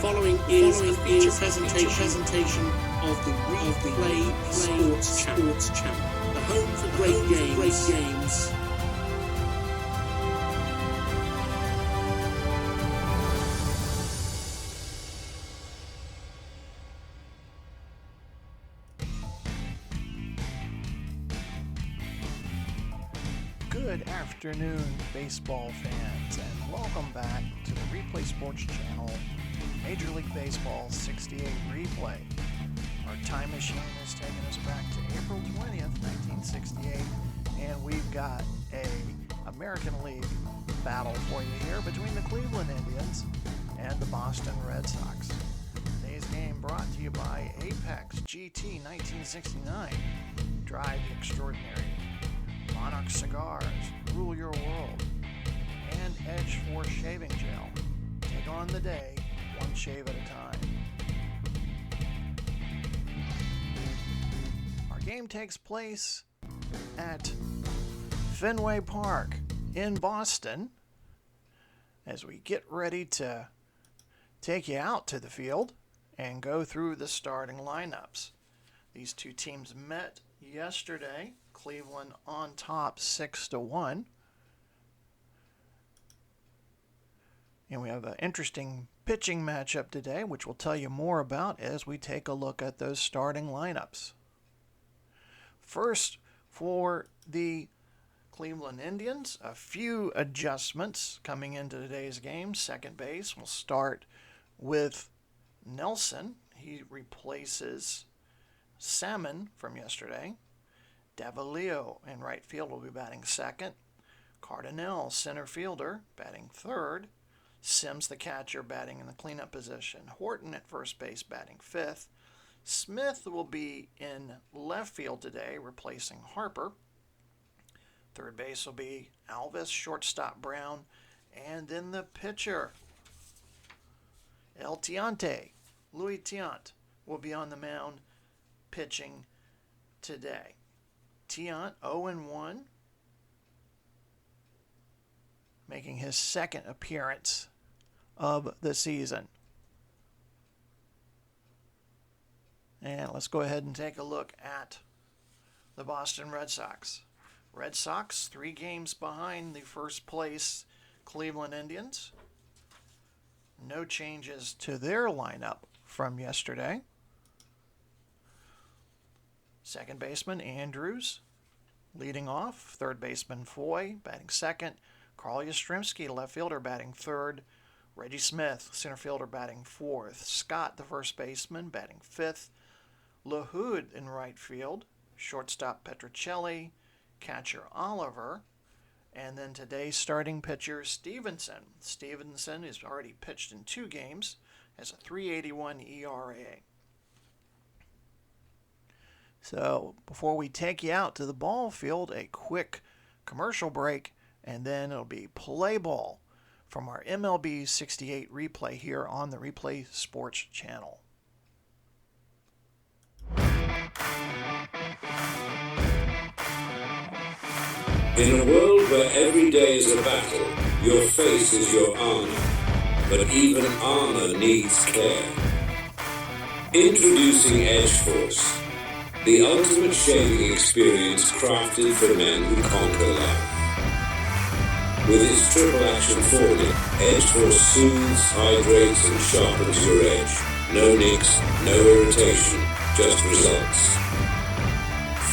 following is a feature presentation of the Replay Sports Channel, the home for great games. Good afternoon, baseball fans, and welcome back to the Replay Sports Channel, Major League Baseball 68 Replay. Our time machine has taken us back to April 20th, 1968, and we've got a American League battle for you here between the Cleveland Indians and the Boston Red Sox. Today's game brought to you by Apex GT 1969, Drive the Extraordinary, Monarch Cigars, Rule Your World, and Edge Force Shaving Gel. Take on the day, one shave at a time. Our game takes place at Fenway Park in Boston as we get ready to take you out to the field and go through the starting lineups. These two teams met yesterday. Cleveland on top 6-1. And we have an interesting pitching matchup today, which we'll tell you more about as we take a look at those starting lineups. First, for the Cleveland Indians, a few adjustments coming into today's game. Second base, we'll start with Nelson. He replaces Salmon from yesterday. Davalillo in right field will be batting second. Cardinale, center fielder, batting third. Sims, the catcher, batting in the cleanup position. Horton at first base, batting fifth. Smith will be in left field today, replacing Harper. Third base will be Alvis, shortstop Brown, and then the pitcher, Louis Tiant, will be on the mound pitching today. Tiant 0-1, making his second appearance of the season. And let's go ahead and take a look at the Boston Red Sox. Red Sox 3 games behind the first place Cleveland Indians. No changes to their lineup from yesterday. Second baseman, Andrews, leading off. Third baseman, Foy, batting second. Carl Yastrzemski, left fielder, batting third. Reggie Smith, center fielder, batting fourth. Scott, the first baseman, batting fifth. LaHood in right field. Shortstop, Petrocelli. Catcher, Oliver. And then today's starting pitcher, Stevenson. Stevenson has already pitched in 2 games, has a .381 ERA. So before we take you out to the ball field, a quick commercial break, and then it'll be play ball from our MLB 68 replay here on the Replay Sports Channel. In a world where every day is a battle, your face is your armor, but even armor needs care. Introducing Edge Force, the ultimate shaving experience crafted for men who conquer life. With its triple action formula, Edge Force soothes, hydrates, and sharpens your edge. No nicks, no irritation, just results.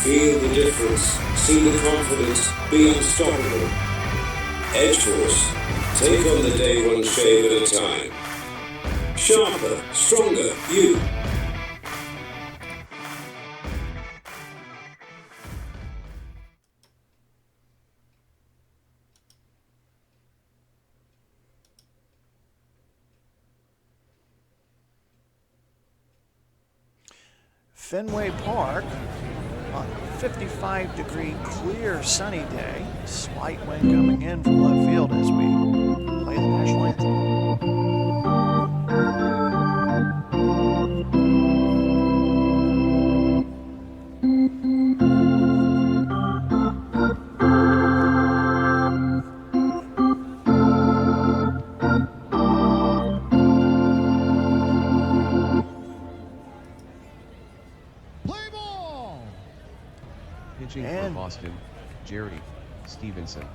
Feel the difference, see the confidence, be unstoppable. Edge Force, take on the day one shave at a time. Sharper, stronger, you. Fenway Park on a 55-degree clear sunny day. Slight wind coming in from left field as we play the national anthem. Boston, Jerry Stevenson.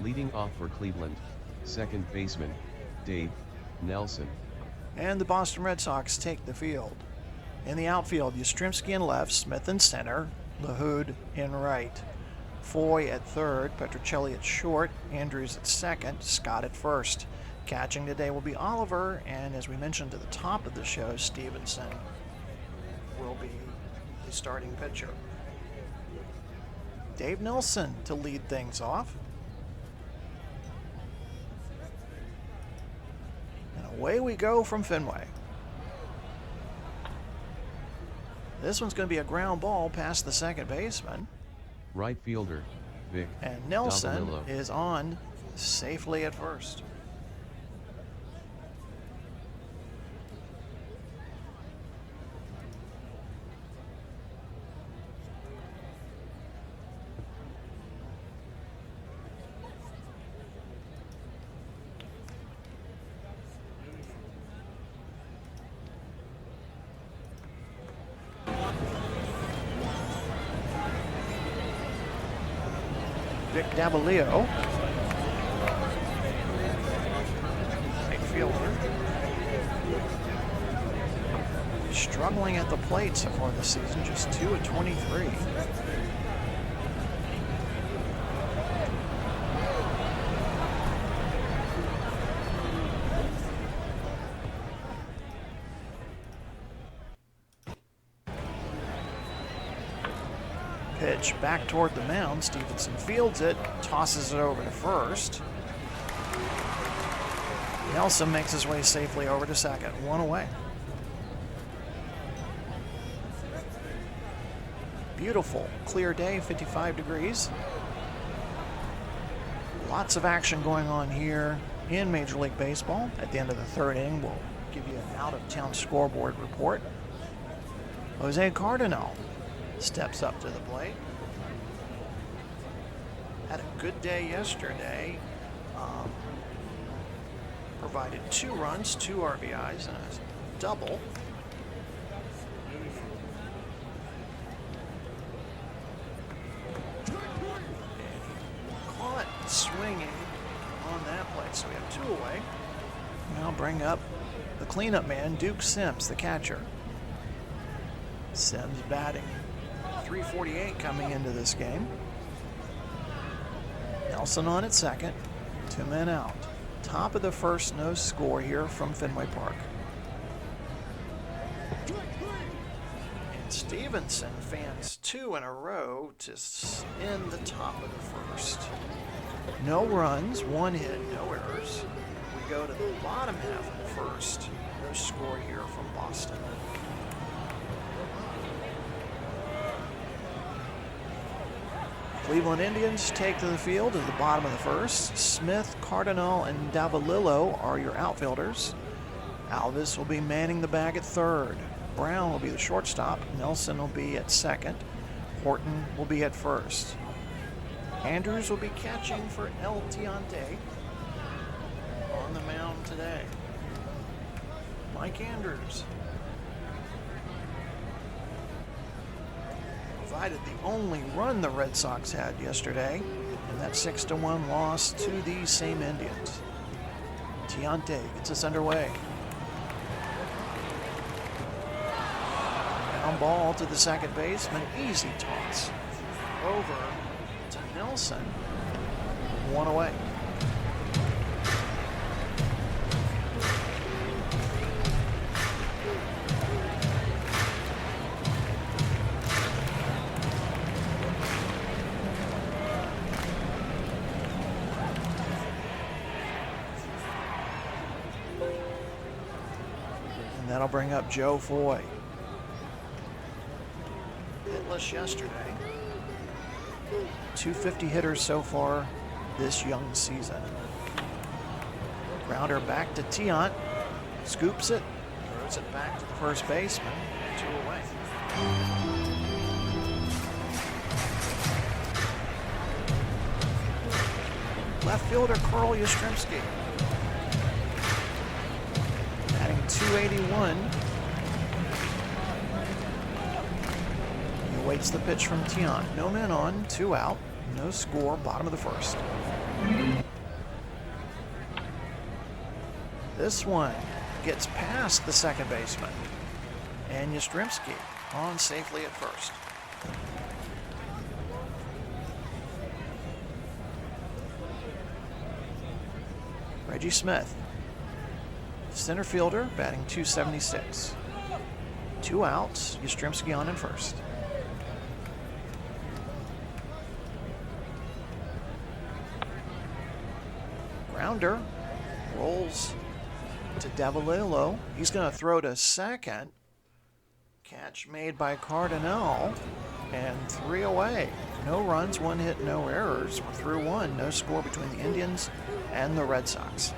Leading off for Cleveland, second baseman, Dave Nelson. And the Boston Red Sox take the field. In the outfield, Yastrzemski in left, Smith in center, LaHood in right. Foy at third, Petrocelli at short, Andrews at second, Scott at first. Catching today will be Oliver, and as we mentioned at the top of the show, Stevenson will be the starting pitcher. Dave Nelson to lead things off. And away we go from Fenway. This one's going to be a ground ball past the second baseman. Right fielder, Vic And Nelson Davalillo. is on safely at first. Vic Davalillo, right fielder, struggling at the plate so far this season, just 2 of 23. Pitch back toward the mound. Stevenson fields it, tosses it over to first. Nelson makes his way safely over to second. One away. Beautiful, clear day, 55 degrees. Lots of action going on here in Major League Baseball. At the end of the third inning, we'll give you an out-of-town scoreboard report. Jose Cardinal steps up to the plate. Had a good day yesterday. Provided 2 runs, 2 RBIs, and a double. And he caught swinging on that play, so we have 2 away. Now bring up the cleanup man, Duke Sims, the catcher. Sims batting .348 coming into this game. Nelson on at second, 2 men out. Top of the first, no score here from Fenway Park. And Stevenson fans 2 in a row to end the top of the first. No runs, 1 hit, no errors. We go to the bottom half of the first, no score here from Boston. Cleveland Indians take to the field at the bottom of the first. Smith, Cardinal, and Davalillo are your outfielders. Alvis will be manning the bag at third. Brown will be the shortstop. Nelson will be at second. Horton will be at first. Andrews will be catching for El Tiante on the mound today. Mike Andrews provided the only run the Red Sox had yesterday in that 6-1 loss to these same Indians. Tiante gets us underway. Ground ball to the second baseman, easy toss over to Nelson. 1 away. That'll bring up Joe Foy. Hitless yesterday. 250 hitters so far this young season. Grounder back to Tiant. Scoops it. Throws it back to the first baseman. 2 away. Left fielder Carl Yastrzemski. 281. Awaits the pitch from Tian. No men on, 2 out, no score, bottom of the first. This one gets past the second baseman. And Yastrzemski on safely at first. Reggie Smith, center fielder, batting .276. 2 outs, Yastrzemski on in first. Grounder rolls to Davalillo. He's going to throw to second. Catch made by Cardinal, and 3 away. No runs, 1 hit, no errors. We're through 1. No score between the Indians and the Red Sox.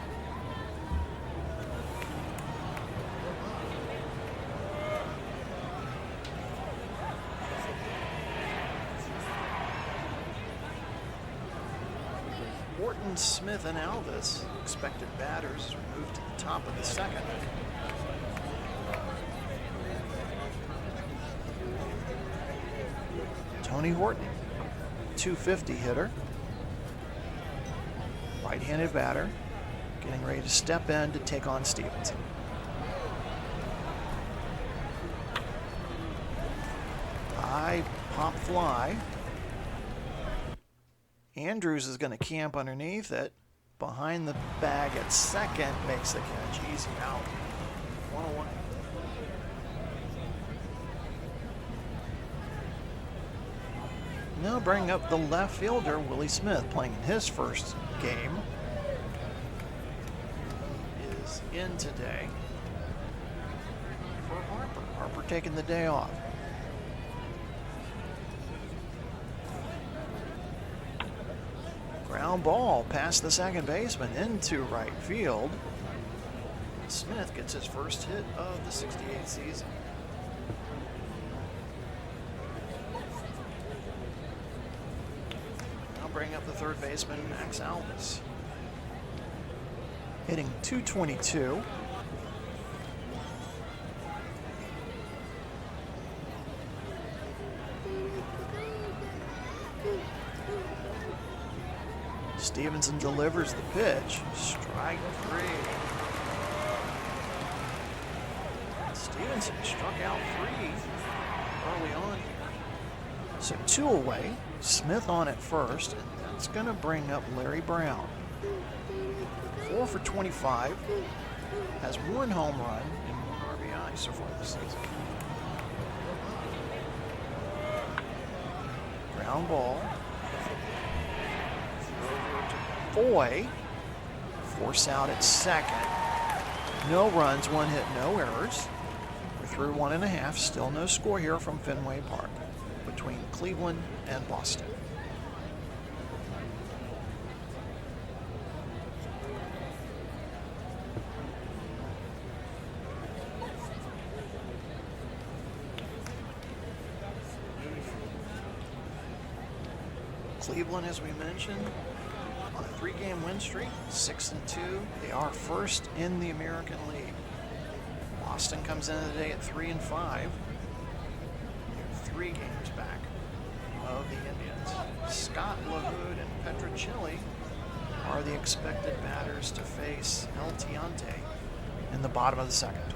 Horton, Smith, and Alvis, expected batters, moved to the top of the second. Tony Horton, .250 hitter, right-handed batter, getting ready to step in to take on Stevenson. High pop fly. Andrews is going to camp underneath it. Behind the bag at second, makes the catch. Easy out. 1 away. Now bring up the left fielder, Willie Smith, playing in his first game. He is in today for Harper. Harper taking the day off. Ground ball past the second baseman into right field. Smith gets his first hit of the '68 season. Bring up the third baseman, Max Alvis. Hitting .222. Stevenson delivers the pitch. Strike 3. Stevenson struck out 3 early on here. So 2 away. Smith on at first, and that's going to bring up Larry Brown. 4 for 25, has 1 home run and 1 RBI so far this season. Ground ball. Over to Foy. Force out at second. No runs, 1 hit, no errors. We're through 1.5. Still no score here from Fenway Park between Cleveland and Boston. Cleveland, as we mentioned, on a 3-game win streak, 6-2. They are first in the American League. Boston comes in today at 3-5. 3 games back of the Indians. Scott, LaHood, and Petrocelli are the expected batters to face El Tiante in the bottom of the second.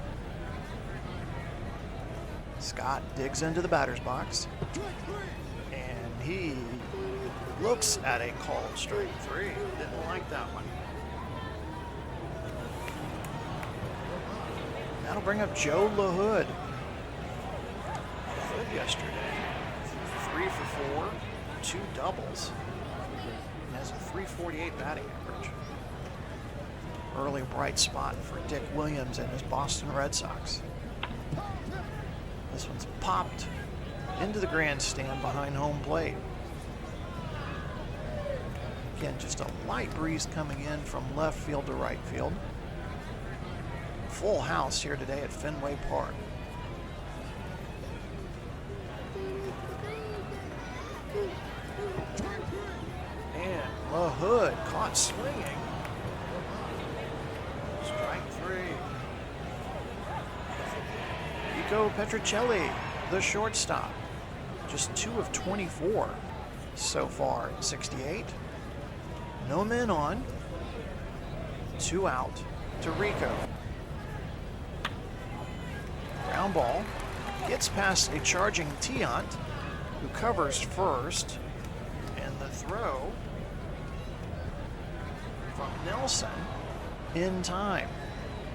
Scott digs into the batter's box, and he looks at a called strike 3. Didn't like that one. That'll bring up Joe LaHood. Yesterday, 3 for 4, 2 doubles, and has a .348 batting average. Early bright spot for Dick Williams and his Boston Red Sox. This one's popped into the grandstand behind home plate. Again, just a light breeze coming in from left field to right field. Full house here today at Fenway Park. And LaHood caught swinging. Strike 3. Nico Petrocelli, the shortstop. just 2 of 24 so far in 68. No men on. 2 out to Rico. Ground ball. Gets past a charging Tiant, who covers first. And the throw from Nelson in time.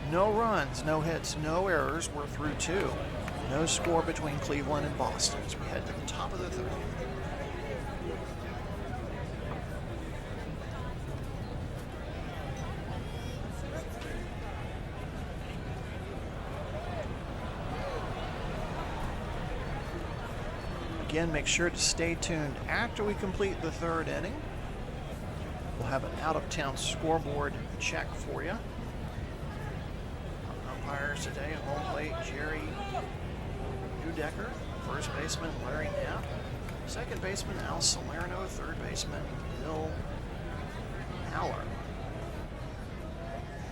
No runs, no hits, no errors. We're through 2. No score between Cleveland and Boston as we head to the top of the 3rd. Again, make sure to stay tuned after we complete the 3rd inning. We'll have an out-of-town scoreboard check for you. Umpires today at home plate, Jerry Udecker. First baseman, Larry Knapp. Second baseman, Al Salerno. Third baseman, Bill Haller.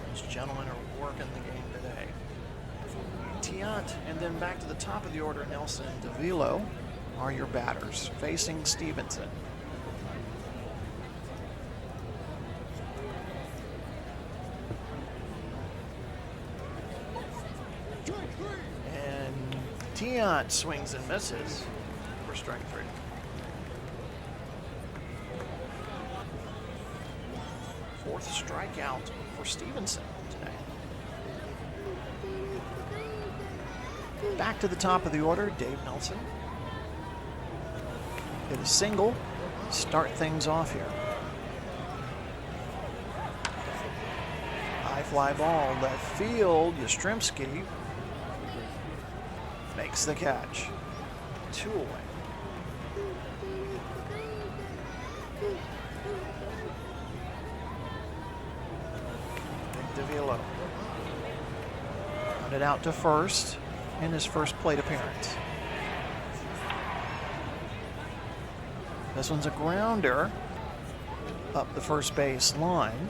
Those gentlemen are working the game today. Tiant, and then back to the top of the order, Nelson and Davilo are your batters, facing Stevenson. And Tiant swings and misses for strike 3. Fourth strikeout for Stevenson today. Back to the top of the order, Dave Nelson. Hit a single, start things off here. High fly ball, left field, Yastrzemski makes the catch. 2 away. Nick Davilo grounded out to first in his first plate appearance. This one's a grounder up the first base line.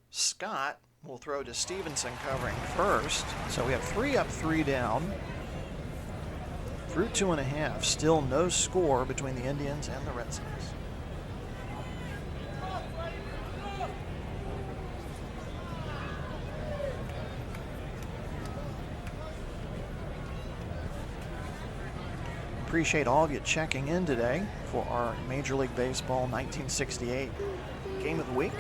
Scott will throw to Stevenson covering first. So we have 3 up, 3 down. Through 2.5. Still no score between the Indians and the Red Sox. Appreciate all of you checking in today for our Major League Baseball 1968 Game of the Week.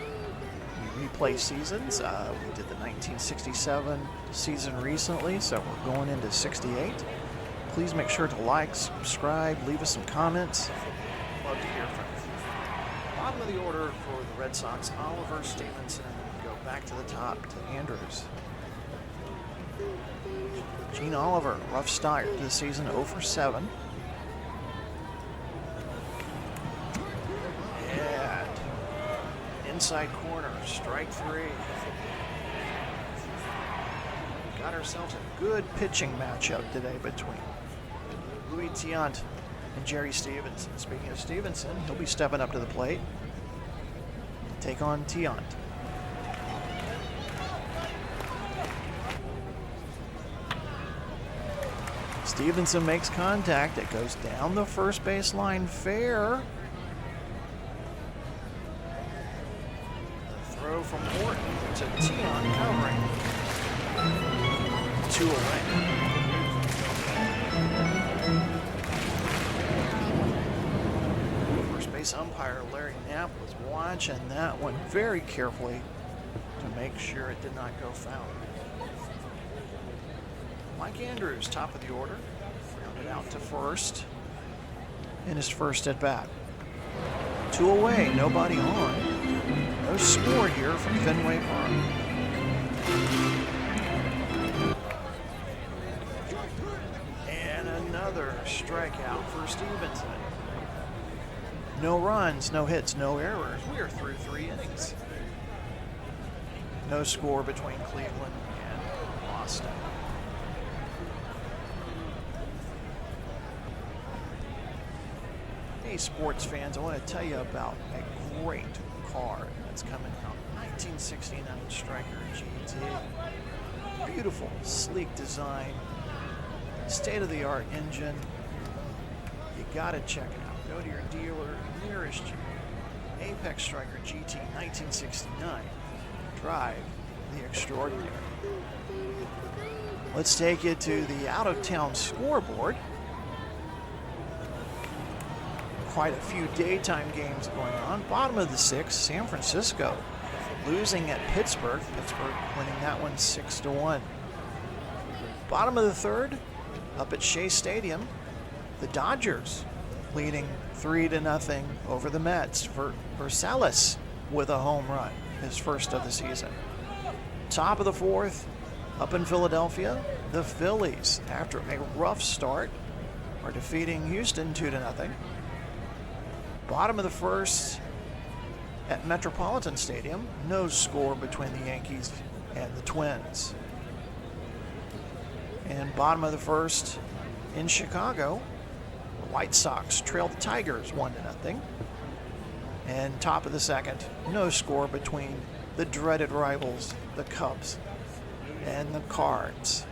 We replay seasons. We did the 1967 season recently, so we're going into 68. Please make sure to like, subscribe, leave us some comments. Love to hear from you. Bottom of the order for the Red Sox, Oliver, Stevenson. Go back to the top to Andrews. Gene Oliver, rough start to the season, 0 for 7. Inside corner, strike 3. Got ourselves a good pitching matchup today between Louis Tiant and Jerry Stevenson. Speaking of Stevenson, he'll be stepping up to the plate to take on Tiant. Stevenson makes contact. It goes down the first base line fair. From Morton to Tiant covering. 2 away. First base umpire Larry Knapp was watching that one very carefully to make sure it did not go foul. Mike Andrews, top of the order, grounded out to first in his first at bat. 2 away, nobody on. No score here from Fenway Park. And another strikeout for Stevenson. No runs, no hits, no errors. We are through 3 innings. No score between Cleveland and Boston. Hey, sports fans, I want to tell you about a great car that's coming out. 1969 Stryker GT. Beautiful, sleek design. State-of-the-art engine. You gotta check it out. Go to your dealer nearest you. Apex Striker GT 1969. Drive the extraordinary. Let's take you to the out-of-town scoreboard. Quite a few daytime games going on. Bottom of the sixth, San Francisco losing at Pittsburgh. Pittsburgh winning that one 6-1. Bottom of the third, up at Shea Stadium, the Dodgers leading 3-0 over the Mets. Versailles with a home run, his first of the season. Top of the fourth, up in Philadelphia, the Phillies, after a rough start, are defeating Houston 2-0. Bottom of the first at Metropolitan Stadium, no score between the Yankees and the Twins. And bottom of the first in Chicago, the White Sox trail the Tigers 1-0. And top of the second, no score between the dreaded rivals, the Cubs and the Cards.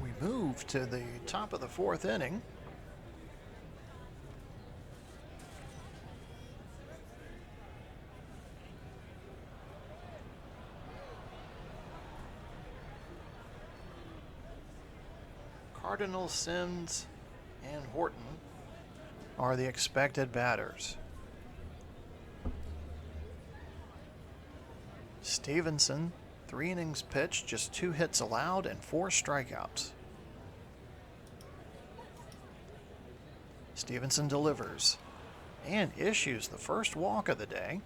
We move to the top of the fourth inning. Cardinal, Sims, and Horton are the expected batters. Stevenson, 3 innings pitched, just 2 hits allowed, and 4 strikeouts. Stevenson delivers and issues the first walk of the day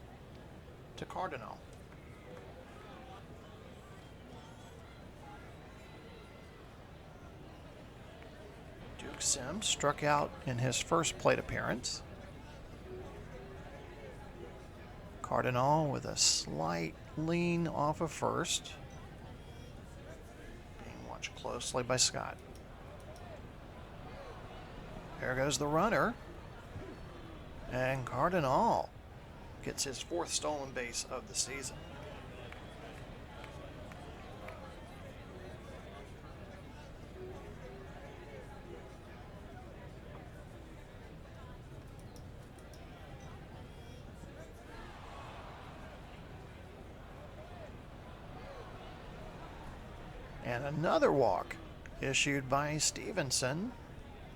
to Cardinal. Duke Sims struck out in his first plate appearance. Cardinal with a slight lean off of first, being watched closely by Scott. There goes the runner, and Cardinal gets his 4th stolen base of the season. And another walk issued by Stevenson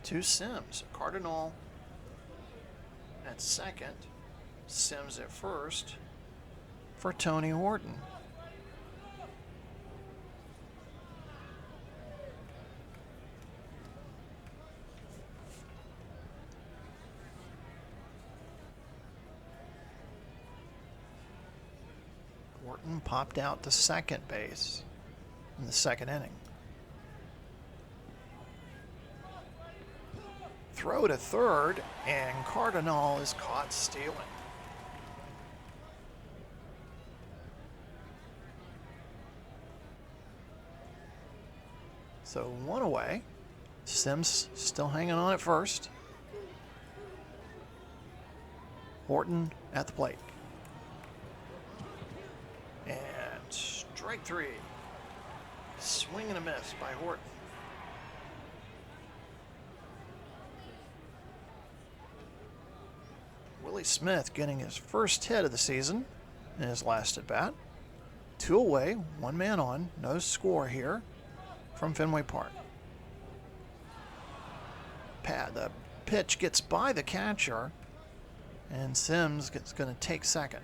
to Sims. Cardinal at second, Sims at first for Tony Horton. Horton popped out to second base in the second inning. Throw to third, and Cardinal is caught stealing. So 1 away. Sims still hanging on at first. Horton at the plate. And strike 3. Swing and a miss by Horton. Willie Smith getting his first hit of the season in his last at bat. 2 away, 1 man on, no score here from Fenway Park. The pitch gets by the catcher, and Sims is going to take second.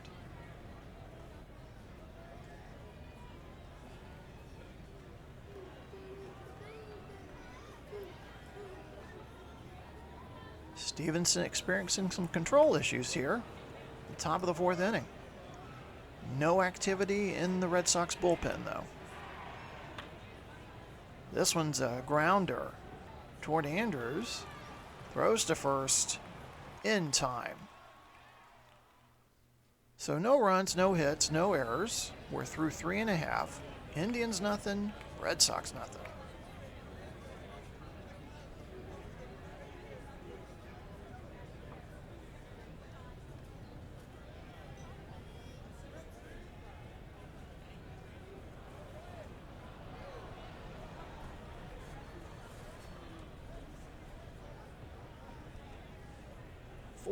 Stevenson experiencing some control issues here at the top of the 4th inning. No activity in the Red Sox bullpen, though. This one's a grounder toward Andrews. Throws to first in time. So no runs, no hits, no errors. We're through 3.5. Indians nothing, Red Sox nothing.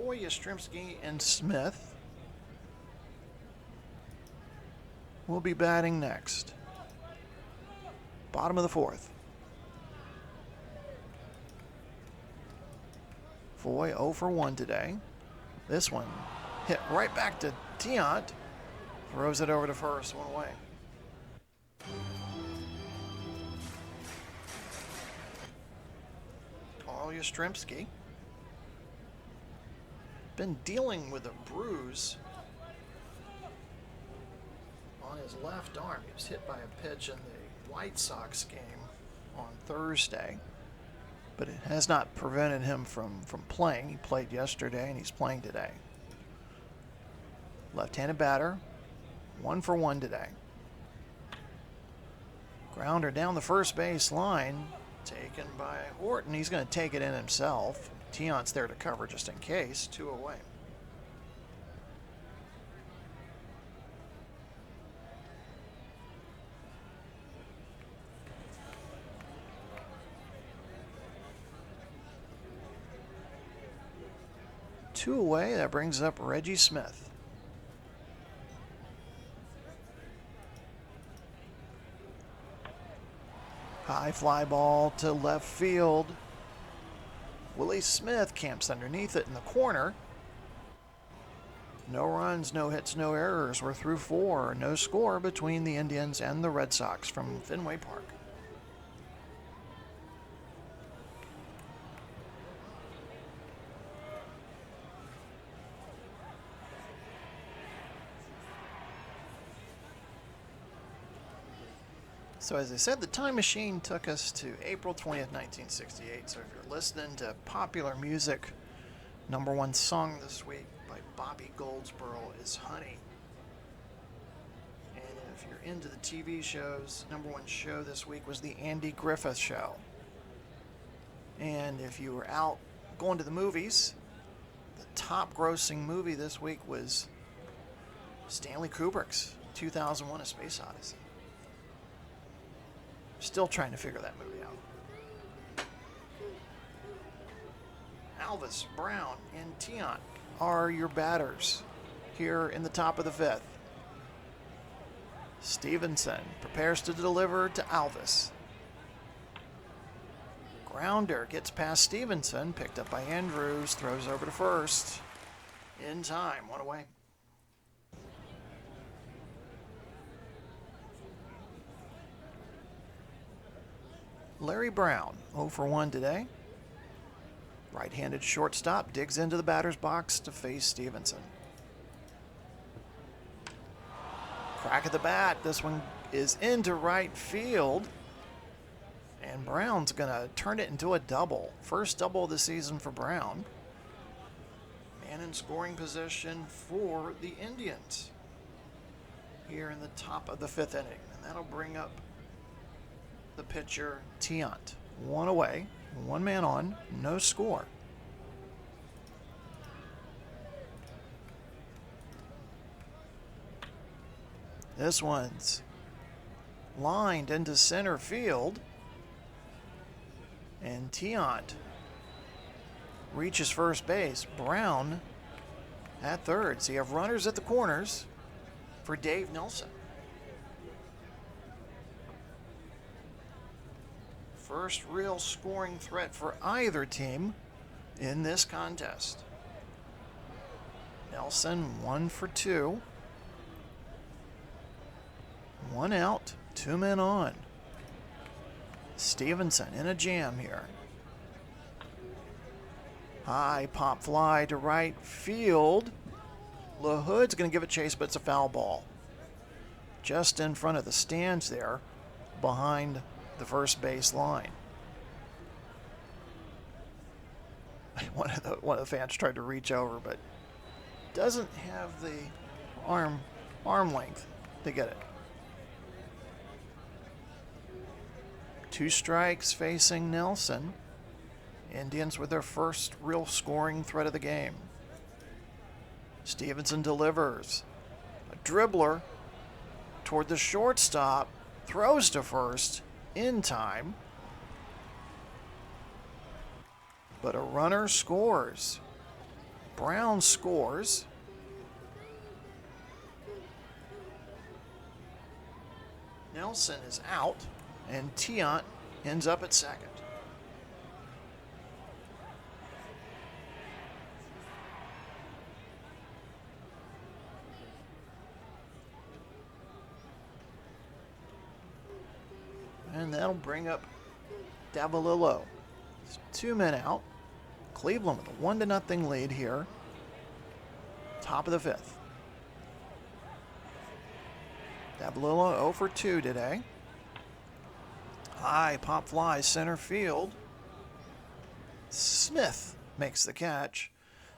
Foy, Yastrzemski, and Smith will be batting next. Bottom of the fourth. Foy 0 for 1 today. This one hit right back to Tiant. Throws it over to first, one away. Carl Yastrzemski. Been dealing with a bruise on his left arm. He was hit by a pitch in the White Sox game on Thursday, but it has not prevented him from playing. He played yesterday and he's playing today. Left-handed batter, 1 for 1 today. Grounder down the first base line, taken by Horton. He's going to take it in himself. Tiant's there to cover just in case. 2 away. Two away, that brings up Reggie Smith. High fly ball to left field. Willie Smith camps underneath it in the corner. No runs, no hits, no errors. We're through 4. No score between the Indians and the Red Sox from Fenway Park. So as I said, the time machine took us to April 20th, 1968. So if you're listening to popular music, #1 song this week by Bobby Goldsboro is Honey. And if you're into the TV shows, #1 show this week was the Andy Griffith Show. And if you were out going to the movies, the top grossing movie this week was Stanley Kubrick's 2001: A Space Odyssey. Still trying to figure that movie out. Alvis, Brown, and Tiant are your batters here in the top of the 5th. Stevenson prepares to deliver to Alvis. Grounder gets past Stevenson, picked up by Andrews, throws over to first. In time, 1 away. Larry Brown, 0 for 1 today. Right-handed shortstop digs into the batter's box to face Stevenson. Crack at the bat. This one is into right field. And Brown's going to turn it into a double. First double of the season for Brown. Man in scoring position for the Indians here in the top of the 5th inning. And that'll bring up the pitcher, Tiant. 1 away, 1 man on, no score. This one's lined into center field. And Tiant reaches first base. Brown at third. So you have runners at the corners for Dave Nelson. First real scoring threat for either team in this contest. Nelson 1 for 2. 1 out, 2 men on. Stevenson in a jam here. High pop fly to right field. LaHood's going to give it chase, but it's a foul ball. Just in front of the stands there, behind the first base line. One of the fans tried to reach over, but doesn't have the arm length to get it. 2 strikes facing Nelson. Indians with their first real scoring threat of the game. Stevenson delivers. A dribbler toward the shortstop, throws to first in time. But a runner scores. Brown scores. Nelson is out, and Tiant ends up at second. And that'll bring up Davalillo. It's 2 men out. Cleveland with a 1-0 lead here. Top of the fifth. Davalillo 0 for 2 today. High pop fly center field. Smith makes the catch.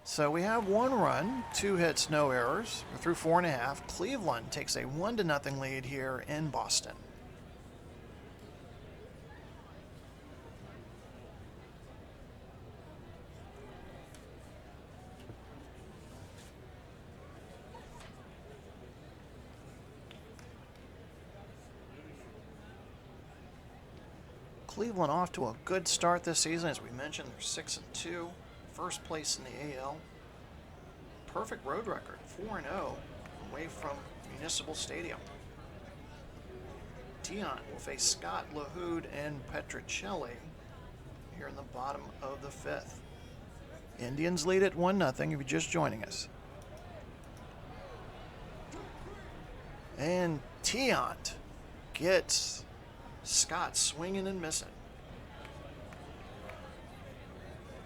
So we have 1 run, 2 hits, no errors. We're through 4.5. Cleveland takes a 1-0 lead here in Boston. Cleveland off to a good start this season. As we mentioned, they're 6-2, first place in the AL. Perfect road record, 4-0, away from Municipal Stadium. Tiant will face Scott, LaHood, and Petricelli here in the bottom of the fifth. Indians lead at 1-0 if you're just joining us. And Tiant gets Scott swinging and missing.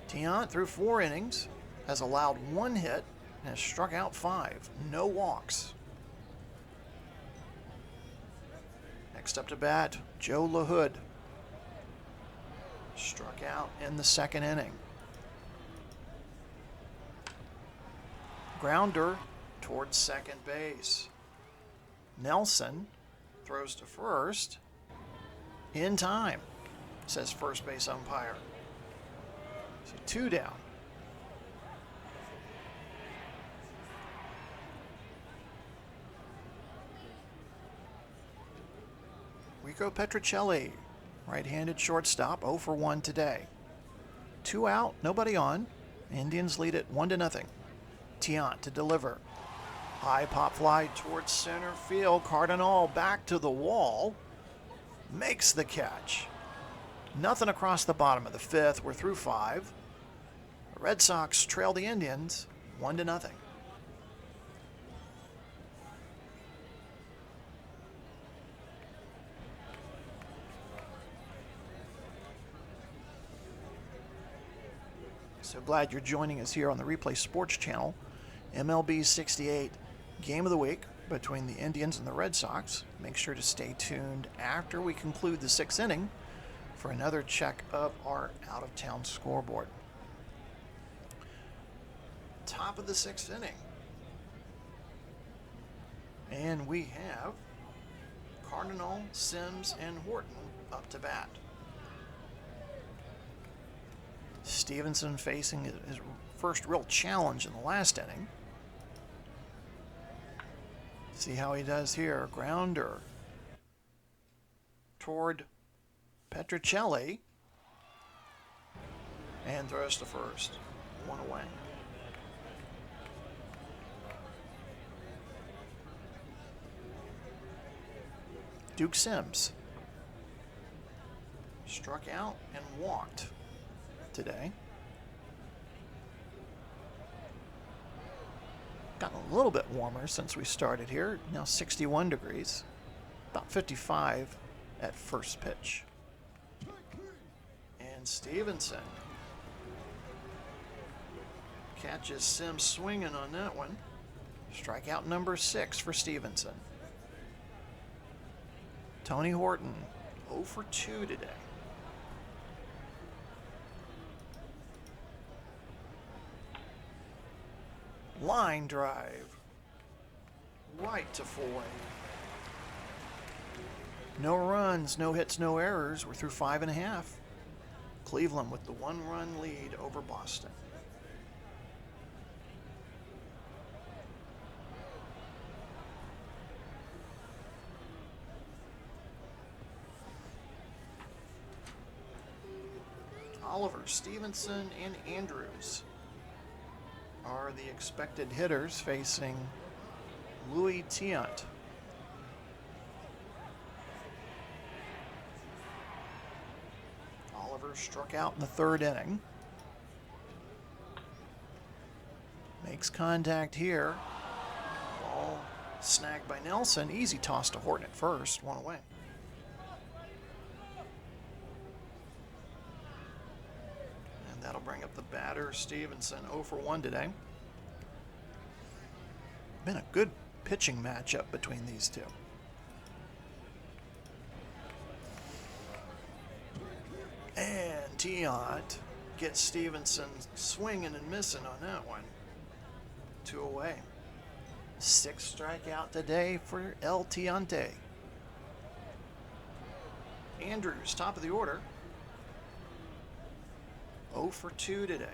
Tiant, through 4 innings, has allowed 1 hit and has struck out 5. No walks. Next up to bat, Joe LaHood. Struck out in the 2nd inning. Grounder towards second base. Nelson throws to first. In time, says first base umpire. So 2 down. Rico Petricelli, right-handed shortstop, 0 for 1 today. 2 out, nobody on. Indians lead it 1-0. Tiant to deliver. High pop fly towards center field. Cardinal back to the wall. Makes the catch. Nothing across the bottom of the fifth. We're through 5. The Red Sox trail the Indians 1-0. So glad you're joining us here on the Replay Sports Channel. MLB 68 Game of the Week between the Indians and the Red Sox. Make sure to stay tuned after we conclude the 6th inning for another check of our out-of-town scoreboard. Top of the 6th inning. And we have Cardinal, Sims, and Horton up to bat. Stevenson facing his first real challenge in the last inning. See how he does here. Grounder toward Petricelli and throws to first. 1 away. Duke Sims struck out and walked today. Gotten a little bit warmer since we started here. Now 61 degrees. About 55 at first pitch. And Stevenson catches Sims swinging on that one. Strikeout number 6 for Stevenson. Tony Horton 0 for 2 today. Line drive. Right to Foy. No runs, no hits, no errors. We're through 5.5. Cleveland with the 1-run lead over Boston. Oliver, Stevenson, and Andrews are the expected hitters facing Louis Tiant. Oliver struck out in the third inning. Makes contact here. Ball snagged by Nelson. Easy toss to Horton at first. One away. And that'll bring up the batter, Stevenson, 0 for 1 today. Been a good pitching matchup between these two. And Tiant gets Stevenson swinging and missing on that one. 2 away. 6th strikeout today for El Tiante. Andrews, top of the order. 0 for 2 today.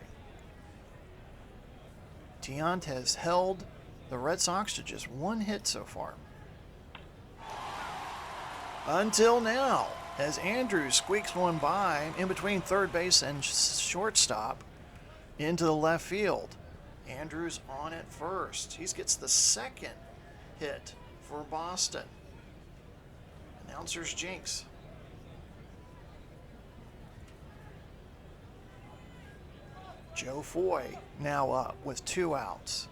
Tiant has held the Red Sox to just 1 hit so far. Until now, as Andrews squeaks one by in between third base and shortstop into the left field. Andrews on at first. He gets the 2nd hit for Boston. Announcer's jinx. Joe Foy now up with 2 outs.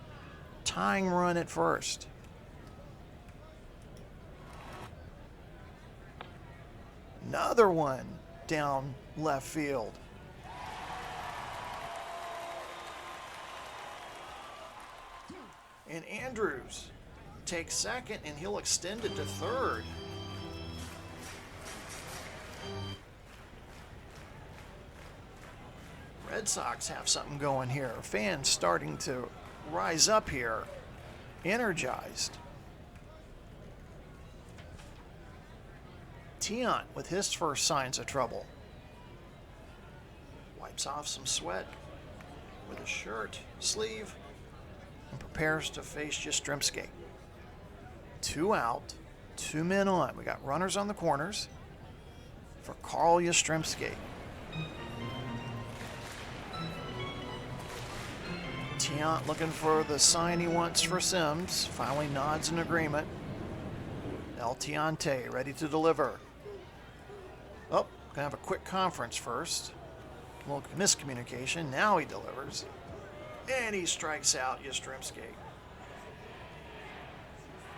Tying run at first. Another one down left field. And Andrews takes 2nd, and he'll extend it to 3rd. Red Sox have something going here. Fans starting to rise up here, energized. Tiant with his first signs of trouble. Wipes off some sweat with a shirt sleeve and prepares to face Yastrzemski. 2 out, 2 men on. We got runners on the corners for Carl Yastrzemski. Tiant looking for the sign he wants for Sims. Finally nods in agreement. El Tiante ready to deliver. Oh, gonna have a quick conference first. A little miscommunication. Now he delivers. And he strikes out Yastrzemski.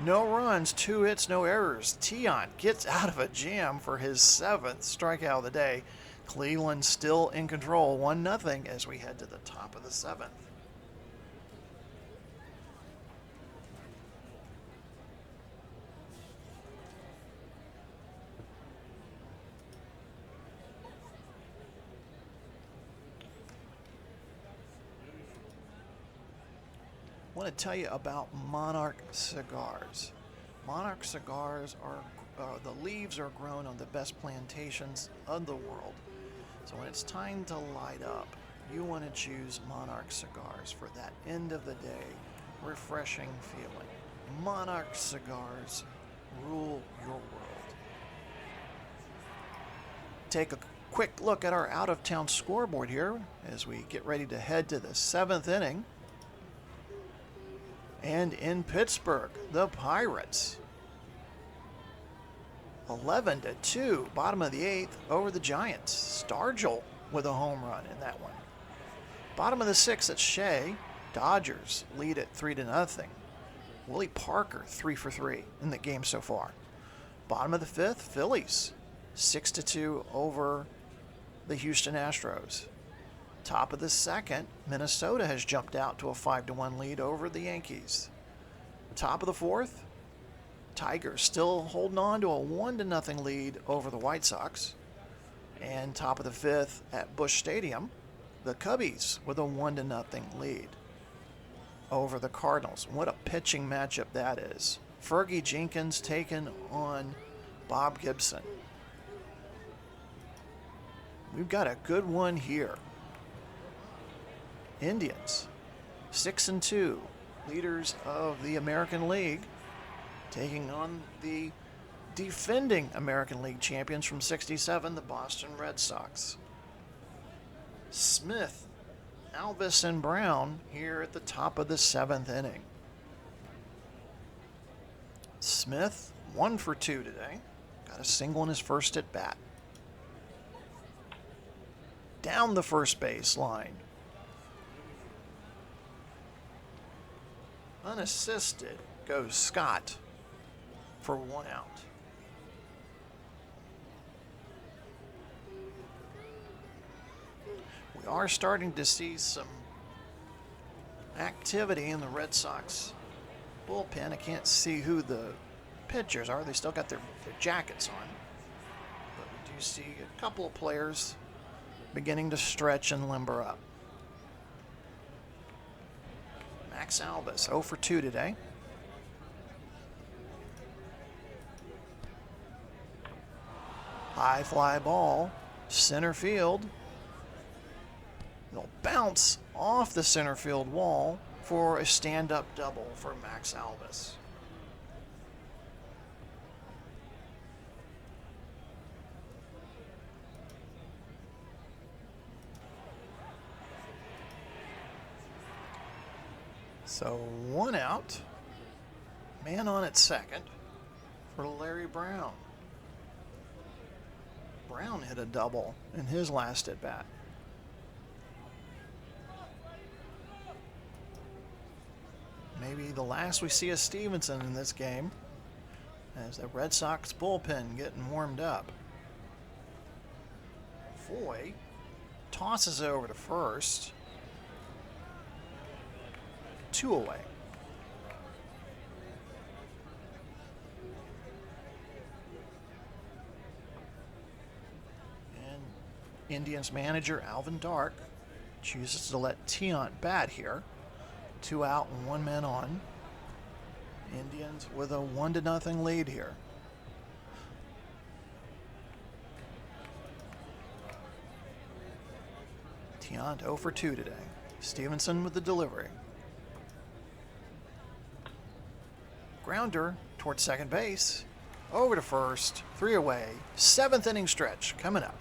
No runs, 2 hits, no errors. Tiant gets out of a jam for his 7th strikeout of the day. Cleveland still in control, 1-0 as we head to the top of the 7th. I want to tell you about Monarch cigars. Monarch cigars are, the leaves are grown on the best plantations of the world. So when it's time to light up, you want to choose Monarch cigars for that end of the day, refreshing feeling. Monarch cigars rule your world. Take a quick look at our out-of-town scoreboard here as we get ready to head to the 7th inning. And in Pittsburgh, the Pirates, 11-2, bottom of the 8th, over the Giants. Stargell with a home run in that one. Bottom of the 6th, it's Shea. Dodgers lead at 3-0. Willie Parker, 3 for 3 in the game so far. Bottom of the 5th, Phillies, 6-2 over the Houston Astros. Top of the 2nd, Minnesota has jumped out to a 5-1 lead over the Yankees. Top of the 4th, Tigers still holding on to a 1-0 lead over the White Sox. And top of the 5th at Busch Stadium, the Cubbies with a 1-0 lead over the Cardinals. What a pitching matchup that is. Fergie Jenkins taking on Bob Gibson. We've got a good one here. Indians, 6-2, leaders of the American League, taking on the defending American League champions from '67, the Boston Red Sox. Smith Alvis and Brown here at the top of the 7th inning. Smith, 1 for 2 today. Got a single in his first at bat. Down the first base line. Unassisted goes Scott for 1 out. We are starting to see some activity in the Red Sox bullpen. I can't see who the pitchers are. They still got their jackets on. But we do see a couple of players beginning to stretch and limber up. Max Alvis, 0 for 2 today. High fly ball, center field. It'll bounce off the center field wall for a stand-up double for Max Alvis. So 1 out, man on at second for Larry Brown. Brown hit a double in his last at bat. Maybe the last we see of Stevenson in this game, as the Red Sox bullpen getting warmed up. Foy tosses over to first. 2 away. And Indians manager Alvin Dark chooses to let Tiant bat here. 2 out and 1 man on. Indians with a 1-0 lead here. Tiant 0 for 2 today. Stevenson with the delivery. Grounder towards second base. Over to first. 3 away. 7th inning stretch coming up.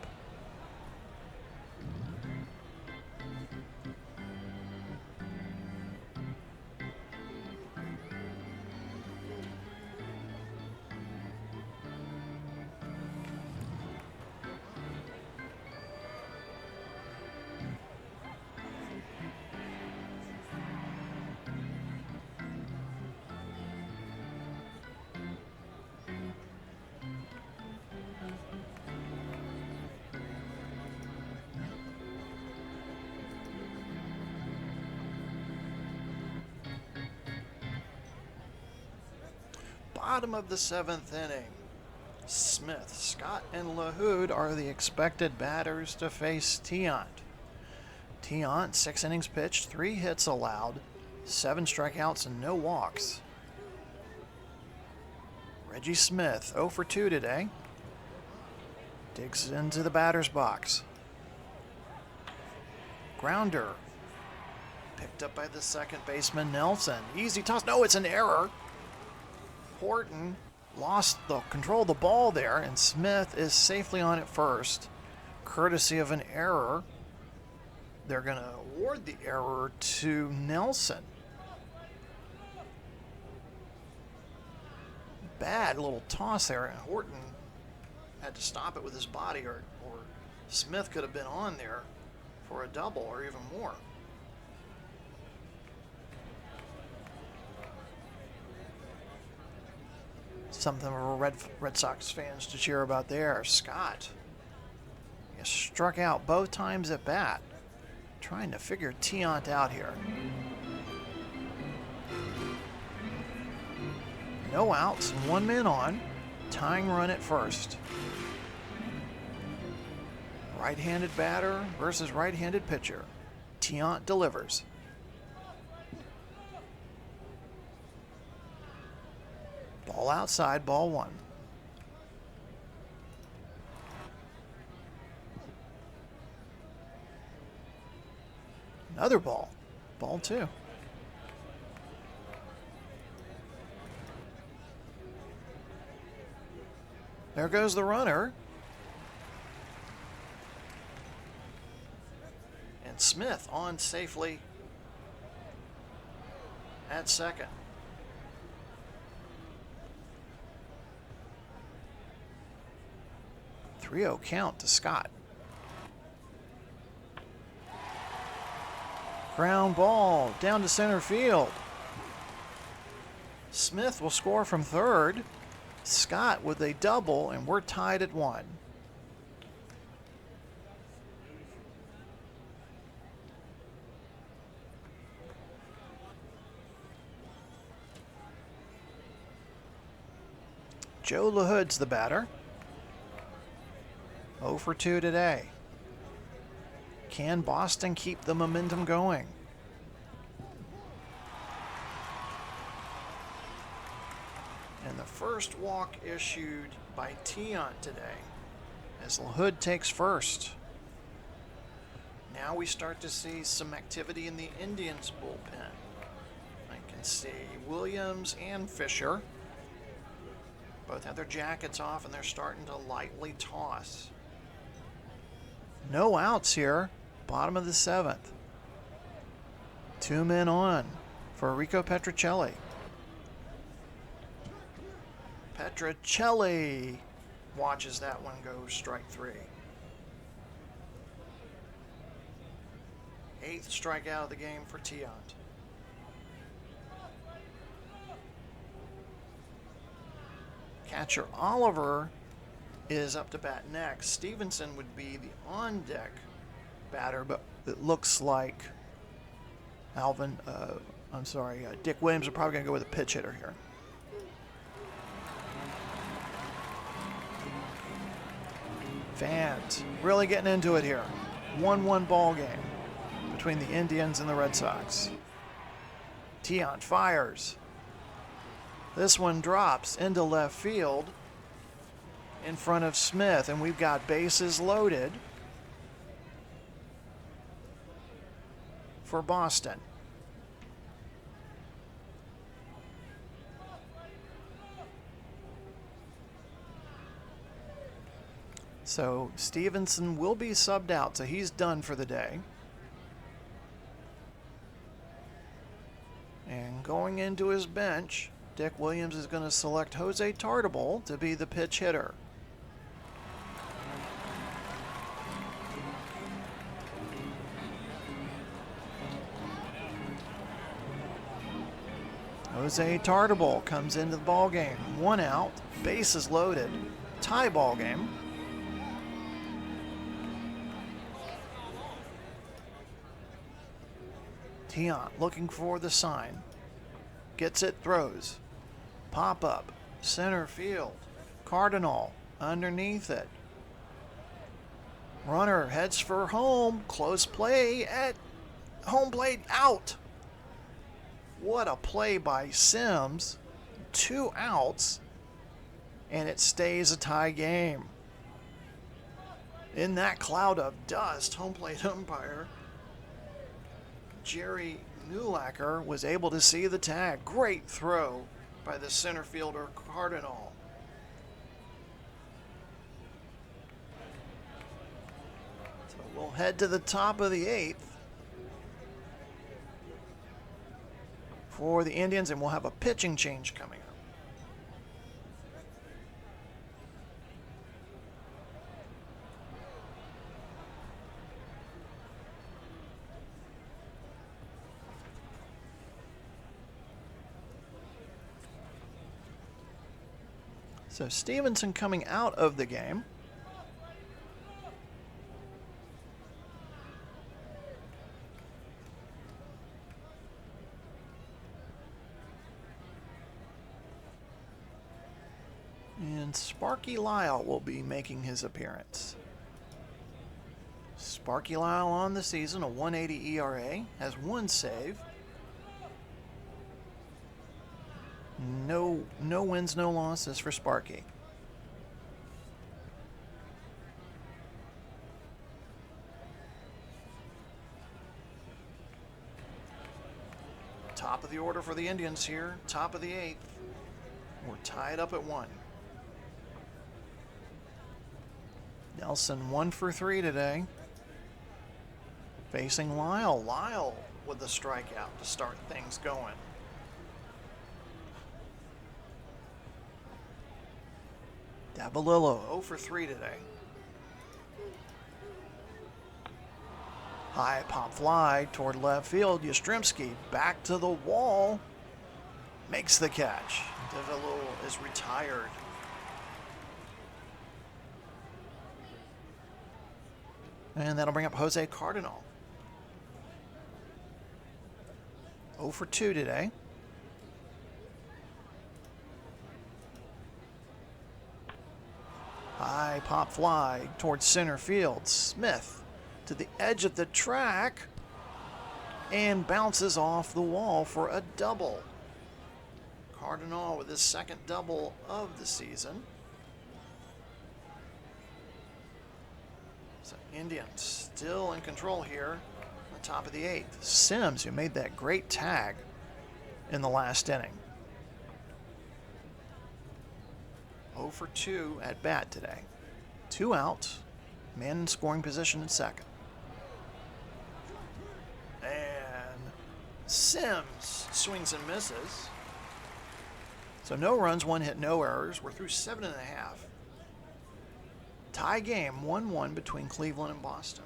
Bottom of the 7th inning. Smith, Scott, and LaHood are the expected batters to face Tiant. Tiant, 6 innings pitched, 3 hits allowed, 7 strikeouts, and no walks. Reggie Smith, 0 for 2 today. Digs into the batter's box. Grounder. Picked up by the second baseman, Nelson. Easy toss. No, it's an error. Horton lost the control of the ball there, and Smith is safely on at first, courtesy of an error. They're going to award the error to Nelson. Bad little toss there, and Horton had to stop it with his body, or Smith could have been on there for a double or even more. Something for Red Sox fans to cheer about there. Scott struck out both times at bat, trying to figure Tiant out here. No outs, 1 man on, tying run at first. Right-handed batter versus right-handed pitcher. Tiant delivers. Ball outside, ball 1. Another ball, ball 2. There goes the runner. And Smith on safely at second. .30 count to Scott. Ground ball down to center field. Smith will score from third. Scott with a double, and we're tied at 1. Joe LaHood's the batter. 0 for 2 today. Can Boston keep the momentum going? And the first walk issued by Tiant today as LaHood takes first. Now we start to see some activity in the Indians bullpen. I can see Williams and Fisher both have their jackets off and they're starting to lightly toss. No outs here, bottom of the 7th. 2 men on for Rico Petrocelli. Petrocelli watches that one go strike 3. 8th strikeout of the game for Tiant. Catcher Oliver is up to bat next. Stevenson would be the on-deck batter, but it looks like Dick Williams are probably going to go with a pitch hitter here. Fans really getting into it here. 1-1 ball game between the Indians and the Red Sox. Tiant fires. This one drops into left field in front of Smith, and we've got bases loaded for Boston. So Stevenson will be subbed out, so he's done for the day. And going into his bench, Dick Williams is going to select Jose Tartabull to be the pitch hitter. Jose Tartabull comes into the ball game. 1 out, bases loaded, tie ball game. Tiant looking for the sign. Gets it, throws. Pop up, center field. Cardinal underneath it. Runner heads for home. Close play at home plate, out. What a play by Sims. 2 outs, and it stays a tie game. In that cloud of dust, home plate umpire Jerry Newlacker was able to see the tag. Great throw by the center fielder Cardinal. So we'll head to the top of the 8th for the Indians, and we'll have a pitching change coming up. So Stevenson coming out of the game. And Sparky Lyle will be making his appearance. Sparky Lyle on the season, a 1.80 ERA, has 1 save. No wins, no losses for Sparky. Top of the order for the Indians here, top of the 8th. We're tied up at 1. Nelson 1 for 3 today. facing Lyle. Lyle with the strikeout to start things going. Davalillo 0 for 3 today. High pop fly toward left field. Yastrzemski back to the wall. Makes the catch. Davalillo is retired. And that'll bring up Jose Cardinal. 0 for 2 today. High pop fly towards center field. Smith to the edge of the track and bounces off the wall for a double. Cardinal with his second double of the season. So Indians still in control here on the top of the 8th. Sims, who made that great tag in the last inning. 0 for 2 at bat today. 2 outs, man in scoring position in second. And Sims swings and misses. So no runs, 1 hit, no errors. We're through 7.5. Tie game, 1-1 between Cleveland and Boston.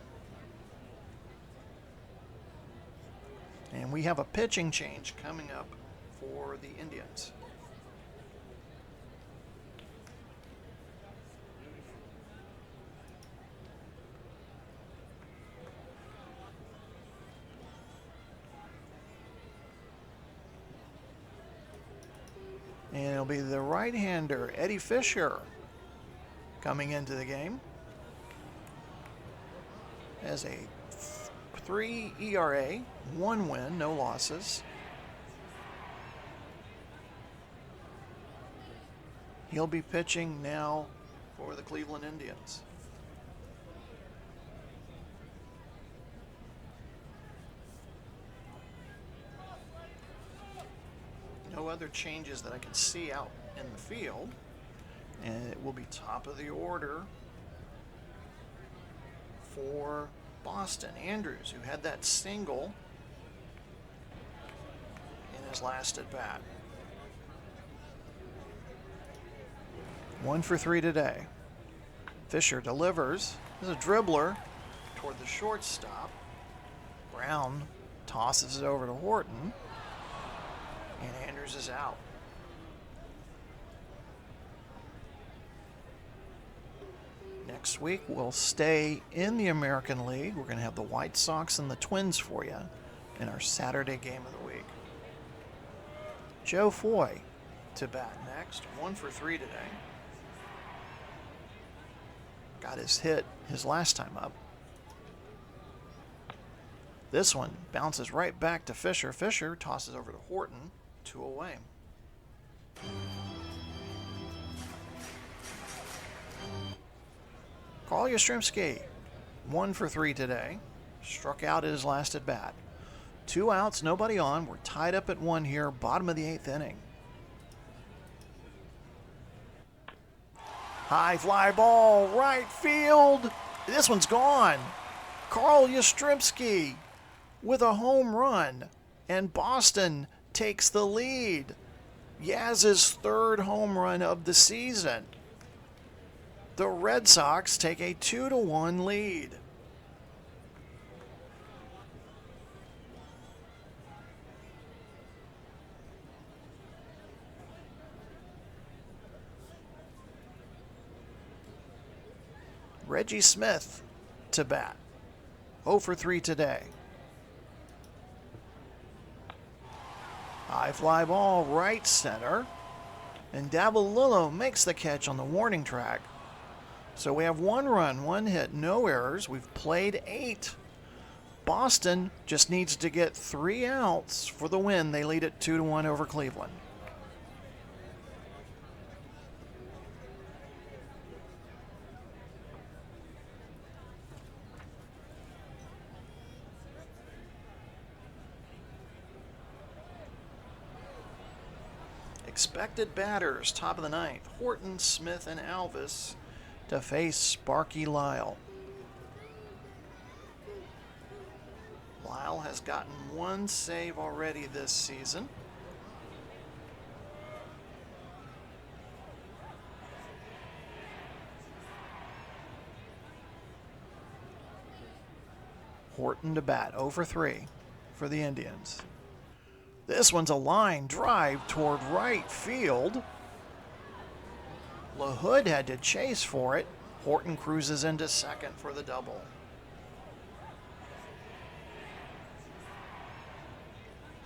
And we have a pitching change coming up for the Indians. And it'll be the right-hander, Eddie Fisher, coming into the game. Has a 3 ERA, 1 win, no losses. He'll be pitching now for the Cleveland Indians. No other changes that I can see out in the field. And it will be top of the order for Boston. Andrews, who had that single in his last at bat. 1 for 3 today. Fisher delivers. There's a dribbler toward the shortstop. Brown tosses it over to Horton. And Andrews is out. Next week, we'll stay in the American League. We're going to have the White Sox and the Twins for you in our Saturday game of the week. Joe Foy to bat next. 1 for 3 today. Got his hit his last time up. This one bounces right back to Fisher. Fisher tosses over to Horton. 2 away. Carl Yastrzemski, 1 for 3 today. Struck out at his last at bat. 2 outs, nobody on. We're tied up at 1 here, bottom of the 8th inning. High fly ball, right field. This one's gone. Carl Yastrzemski with a home run. And Boston takes the lead. Yaz's 3rd home run of the season. The Red Sox take a 2-1 lead. Reggie Smith to bat. 0 for 3 today. High fly ball, right center. And Davalillo makes the catch on the warning track. So we have 1 run, 1 hit, no errors. We've played 8. Boston just needs to get 3 outs for the win. They lead it 2-1 over Cleveland. Expected batters, top of the 9th. Horton, Smith, and Alvis to face Sparky Lyle. Lyle has gotten one save already this season. Horton to bat, 0 for 3 for the Indians. This one's a line drive toward right field. LaHood had to chase for it. Horton cruises into second for the double.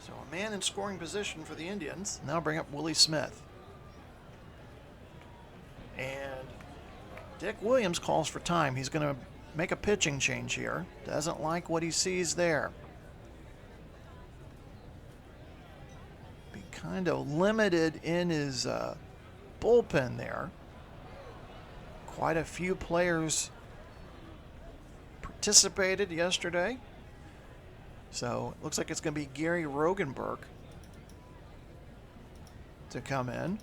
So a man in scoring position for the Indians. Now bring up Willie Smith. And Dick Williams calls for time. He's going to make a pitching change here. Doesn't like what he sees there. Be kind of limited in his bullpen there. Quite a few players participated yesterday. So it looks like it's going to be Gary Rogenberg to come in.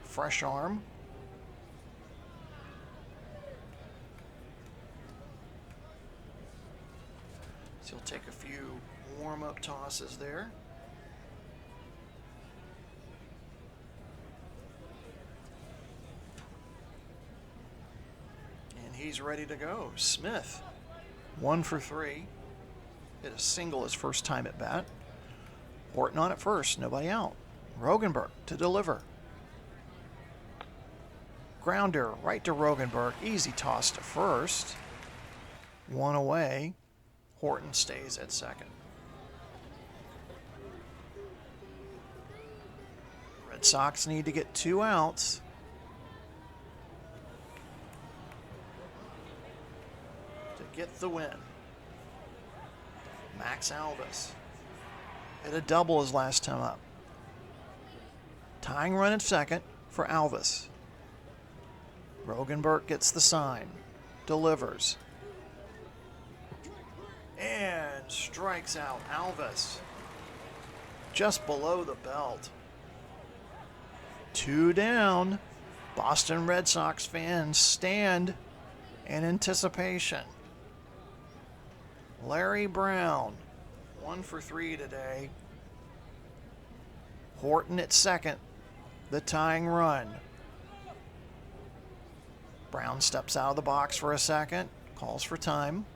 Fresh arm. So he'll take a few warm-up tosses there. And he's ready to go. Smith, 1 for 3. Hit a single his first time at bat. Horton on at first, nobody out. Rogenberg to deliver. Grounder right to Rogenberg. Easy toss to first. 1 away. Horton stays at second. Red Sox need to get 2 outs. To get the win. Max Alvis hit a double his last time up. Tying run at second for Alvis. Rogenberg gets the sign. Delivers. And strikes out Alvis. Just below the belt. 2 down. Boston Red Sox fans stand in anticipation. Larry Brown, 1 for 3 today. Horton at second, the tying run. Brown steps out of the box for a second, calls for time.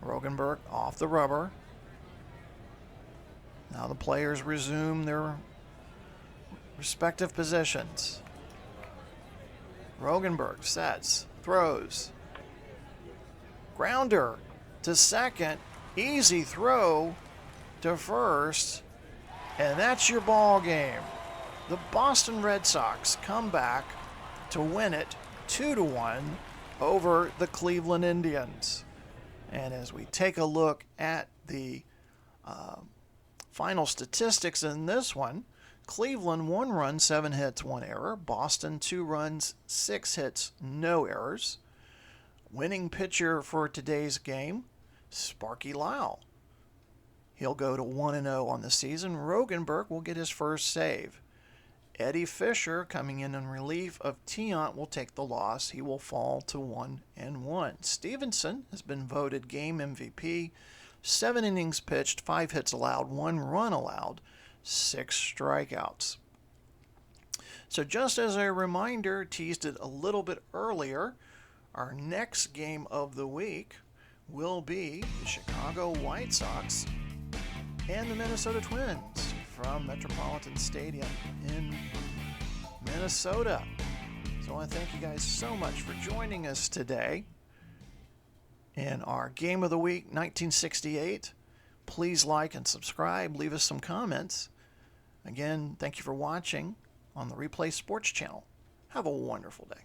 Rogenberg off the rubber. Now the players resume their respective positions. Rogenberg sets, throws. Grounder to second, easy throw to first, and that's your ball game. The Boston Red Sox come back to win it 2-1 over the Cleveland Indians. And as we take a look at the final statistics in this one, Cleveland 1 run, 7 hits, 1 error. Boston 2 runs, 6 hits, no errors. Winning pitcher for today's game, Sparky Lyle. He'll go to 1-0 on the season. Rogenberg will get his first save. Eddie Fisher, coming in relief of Tiant, will take the loss. He will fall to 1-1. Stevenson has been voted game MVP. 7 innings pitched, 5 hits allowed, 1 run allowed, 6 strikeouts. So just as a reminder, teased it a little bit earlier, our next game of the week will be the Chicago White Sox and the Minnesota Twins from Metropolitan Stadium in Minnesota. So I want to thank you guys so much for joining us today in our Game of the Week 1968. Please like and subscribe. Leave us some comments. Again, thank you for watching on the Replay Sports Channel. Have a wonderful day.